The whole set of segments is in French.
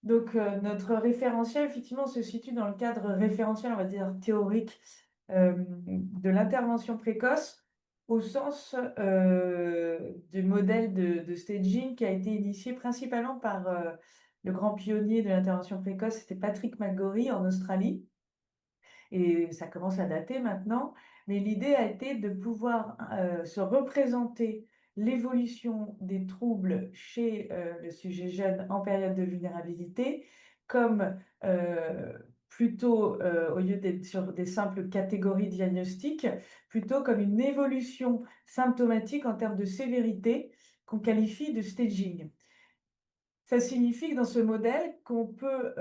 Notre référentiel, effectivement, se situe dans le cadre référentiel, on va dire, théorique de l'intervention précoce, au sens du modèle de staging qui a été initié principalement par le grand pionnier de l'intervention précoce, c'était Patrick McGorry en Australie. Et ça commence à dater maintenant, mais l'idée a été de pouvoir se représenter l'évolution des troubles chez le sujet jeune en période de vulnérabilité comme plutôt, au lieu d'être sur des simples catégories diagnostiques, plutôt comme une évolution symptomatique en termes de sévérité qu'on qualifie de staging. Ça signifie que dans ce modèle, qu'on peut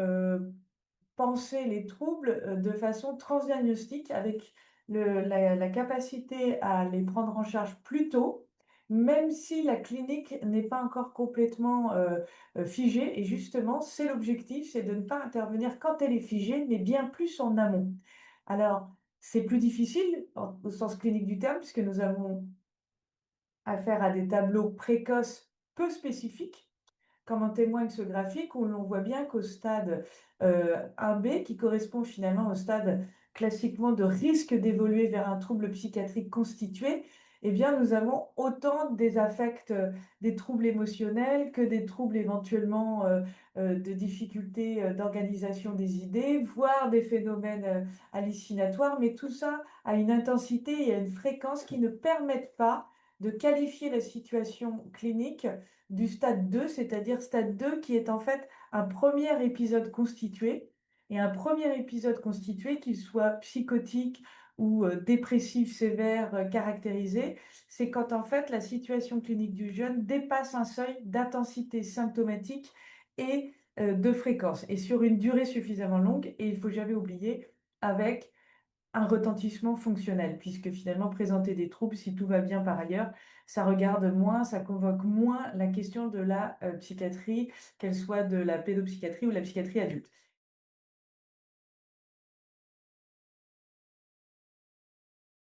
penser les troubles de façon transdiagnostique avec la capacité à les prendre en charge plus tôt, même si la clinique n'est pas encore complètement figée. Et justement, c'est l'objectif, c'est de ne pas intervenir quand elle est figée, mais bien plus en amont. Alors, c'est plus difficile au sens clinique du terme, puisque nous avons affaire à des tableaux précoces peu spécifiques comme en témoigne ce graphique où l'on voit bien qu'au stade 1B, qui correspond finalement au stade classiquement de risque d'évoluer vers un trouble psychiatrique constitué, eh bien, nous avons autant des affects, des troubles émotionnels que des troubles éventuellement de difficultés d'organisation des idées, voire des phénomènes hallucinatoires, mais tout ça a une intensité et à une fréquence qui ne permettent pas de qualifier la situation clinique du stade 2, c'est-à-dire stade 2 qui est en fait un premier épisode constitué, et un premier épisode constitué, qu'il soit psychotique ou dépressif sévère caractérisé, c'est quand en fait la situation clinique du jeune dépasse un seuil d'intensité symptomatique et de fréquence, et sur une durée suffisamment longue, et il faut jamais oublier, avec un retentissement fonctionnel, puisque finalement présenter des troubles, si tout va bien par ailleurs, ça regarde moins, ça convoque moins la question de la psychiatrie, qu'elle soit de la pédopsychiatrie ou la psychiatrie adulte.